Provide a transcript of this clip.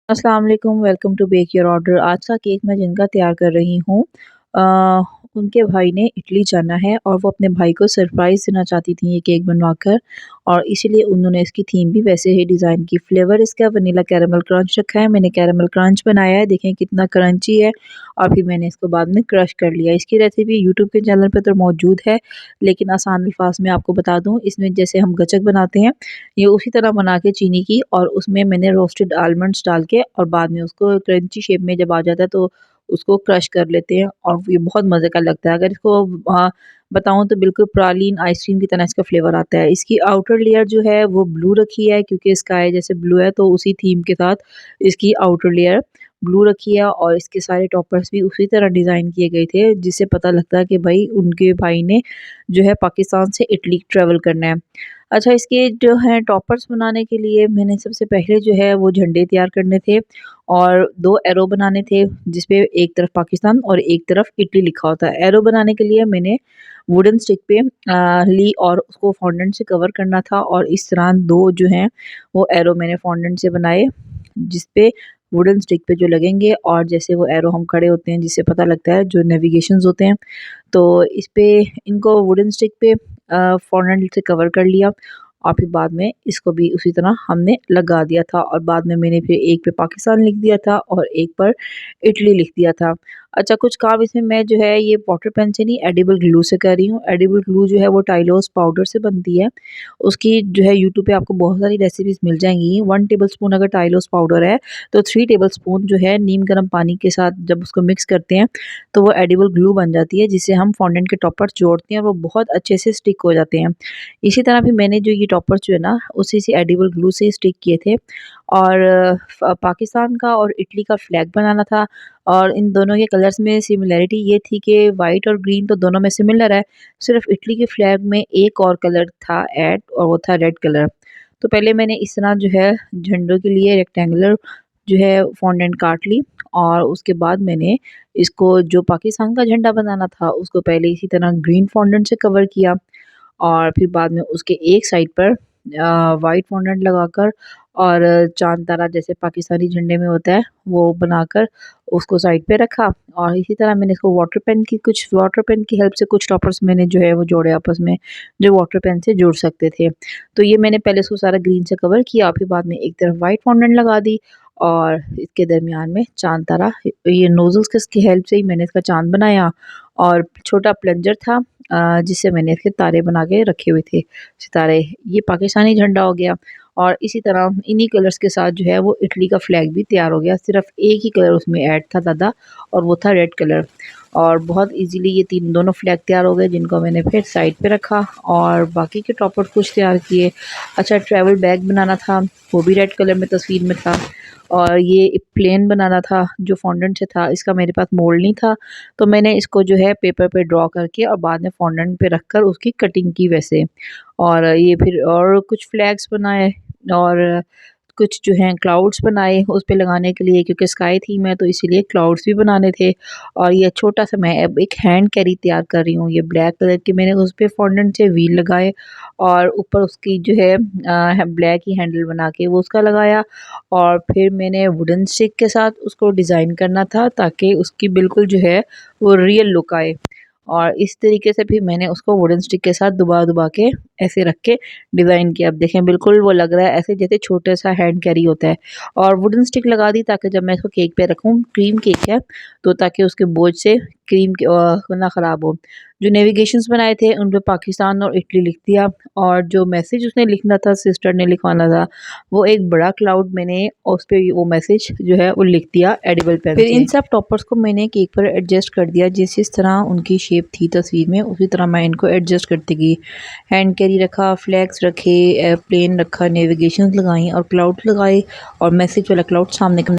अस्सलाम वालेकुम, welcome to bake your order. आज का केक मैं जिनका तैयार कर रही हूँ, उनके भाई ने इटली जाना है और वो अपने भाई को सरप्राइज़ देना चाहती थी ये केक बनवाकर, और इसीलिए उन्होंने इसकी थीम भी वैसे ही डिज़ाइन की। फ्लेवर इसका वनीला कैरेमल क्रंच रखा है। मैंने कैरेमल क्रंच बनाया है, देखें कितना क्रंची है, और फिर मैंने इसको बाद में क्रश कर लिया। इसकी रेसिपी यूट्यूब के चैनल पे तो मौजूद है, लेकिन आसान अल्फाज में आपको बता दूँ, इसमें जैसे हम गचक बनाते हैं, ये उसी तरह बना के चीनी की, और उसमें मैंने रोस्टेड आलमंड्स डाल के और बाद में उसको क्रंची शेप में जब आ जाता है तो उसको क्रश कर लेते हैं, और ये बहुत मज़े का लगता है। अगर इसको बताऊँ तो बिल्कुल प्रालीन आइसक्रीम की तरह इसका फ्लेवर आता है। इसकी आउटर लेयर जो है वो ब्लू रखी है, क्योंकि स्काई जैसे ब्लू है तो उसी थीम के साथ इसकी आउटर लेयर ब्लू रखी है, और इसके सारे टॉपर्स भी उसी तरह डिज़ाइन किए गए थे, जिससे पता लगता है कि भाई उनके भाई ने जो है पाकिस्तान से इटली ट्रैवल करना है। अच्छा, इसके जो है टॉपर्स बनाने के लिए मैंने सबसे पहले जो है वो झंडे तैयार करने थे, और 2 एरो बनाने थे, जिसपे एक तरफ पाकिस्तान और एक तरफ इटली लिखा होता है। एरो बनाने के लिए मैंने वुडन स्टिक पे ली और उसको फॉन्डेंट से कवर करना था, और इस तरह 2 जो हैं वो एरो मैंने फॉन्डेंट से बनाए, जिसपे वुडन स्टिक पे जो लगेंगे, और जैसे वो एरो हम खड़े होते हैं जिससे पता लगता है जो नेविगेशंस होते हैं, तो इस पे इनको वुडन स्टिक पे फॉन्डेंट से कवर कर लिया, और फिर बाद में इसको भी उसी तरह हमने लगा दिया था, और बाद में मैंने फिर एक पे पाकिस्तान लिख दिया था और एक पर इटली लिख दिया था। अच्छा, कुछ काम इसमें मैं जो है ये वाटर पेन से नहीं, एडिबल ग्लू से कर रही हूँ। एडिबल ग्लू जो है वो टाइलोस पाउडर से बनती है। उसकी जो है यूट्यूब पे आपको बहुत सारी रेसिपीज़ मिल जाएँगी। 1 टेबलस्पून अगर टाइलोस पाउडर है, तो 3 टेबलस्पून जो है नीम गर्म पानी के साथ जब उसको मिक्स करते हैं, तो वो एडिबल ग्लू बन जाती है, जिससे हम फॉन्डेंट के टॉपर्स जोड़ते हैं और वो बहुत अच्छे से स्टिक हो जाते हैं। इसी तरह भी मैंने जो ये टॉपर्स जो है ना, उसी से एडिबल ग्लू से स्टिक किए थे, और पाकिस्तान का और इटली का फ्लैग बनाना था, और इन दोनों के कलर्स में सिमिलैरिटी ये थी कि वाइट और ग्रीन तो दोनों में सिमिलर है, सिर्फ इटली के फ्लैग में एक और कलर था ऐड, और वो था रेड कलर। तो पहले मैंने इस तरह जो है झंडों के लिए रेक्टेंगुलर जो है फॉन्डेंट काट ली, और उसके बाद मैंने इसको जो पाकिस्तान का झंडा बनाना था उसको पहले इसी तरह ग्रीन फॉन्डेंट से कवर किया, और फिर बाद में उसके एक साइड पर वाइट फॉन्डेंट लगाकर और चाँद तारा जैसे पाकिस्तानी झंडे में होता है वो बनाकर उसको साइड पे रखा, और इसी तरह मैंने इसको वाटर पेन की हेल्प से कुछ टॉपर्स मैंने जो है वो जोड़े आपस में, जो वाटर पेन से जुड़ सकते थे। तो ये मैंने पहले इसको सारा ग्रीन से कवर किया, फिर बाद में एक तरफ वाइट फॉन्डेंट लगा दी, और इसके दरमियान में चाँद तारा, ये नोज़ल्स की हेल्प से ही मैंने इसका चाँद बनाया, और छोटा प्लंजर था जिससे मैंने इसके तारे बना के रखे हुए थे, सितारे। ये पाकिस्तानी झंडा हो गया, और इसी तरह इन्हीं कलर्स के साथ जो है वो इटली का फ्लैग भी तैयार हो गया। सिर्फ एक ही कलर उसमें ऐड था ज़्यादा, और वो था रेड कलर, और बहुत इजीली ये दोनों फ्लैग तैयार हो गए, जिनको मैंने फिर साइड पे रखा, और बाकी के टॉपर कुछ तैयार किए। अच्छा, ट्रैवल बैग बनाना था, वो भी रेड कलर में तस्वीर में था, और ये एक प्लेन बनाना था जो फॉन्डेंट से था। इसका मेरे पास मोल्ड नहीं था, तो मैंने इसको जो है पेपर पे ड्रॉ करके और बाद में फॉन्डेंट पे रखकर उसकी कटिंग की वैसे, और ये फिर और कुछ फ्लैग्स बनाए, और कुछ जो हैं क्लाउड्स बनाए उस पे लगाने के लिए, क्योंकि स्काई थीम है तो इसीलिए क्लाउड्स भी बनाने थे। और ये छोटा-सा मैं अब एक हैंड कैरी तैयार कर रही हूँ, ये ब्लैक कलर की मैंने उस पे फॉन्डेंट से व्हील लगाए, और ऊपर उसकी जो है ब्लैक ही हैंडल बना के वो उसका लगाया, और फिर मैंने वुडन स्टिक के साथ उसको डिज़ाइन करना था ताकि उसकी बिल्कुल जो है वो रियल लुक आए, और इस तरीके से फिर मैंने उसको वुडन स्टिक के साथ दबा-दबा के ऐसे रख के डिज़ाइन किया। अब देखें बिल्कुल वो लग रहा है ऐसे जैसे छोटा-सा हैंड कैरी होता है, और वुडन स्टिक लगा दी ताकि जब मैं इसको केक पे रखूँ, क्रीम केक है, तो ताकि उसके बोझ से क्रीम ना ख़राब हो। जो नेविगेशंस बनाए थे उन पे पाकिस्तान और इटली लिख दिया, और जो मैसेज उसने लिखना था, सिस्टर ने लिखवाना था, वो एक बड़ा क्लाउड मैंने उस पे वो मैसेज जो है वो लिख दिया एडिबल पेन से। फिर इन सब टॉपर्स को मैंने केक पर एडजस्ट कर दिया, जिस तरह उनकी शेप थी तस्वीर में उसी तरह मैं इनको एडजस्ट करती गई। हैंड कैरी रखा, फ्लैग्स रखे, प्लेन रखा, नेविगेशंस लगाई और क्लाउड लगाए, और मैसेज वाला क्लाउड सामने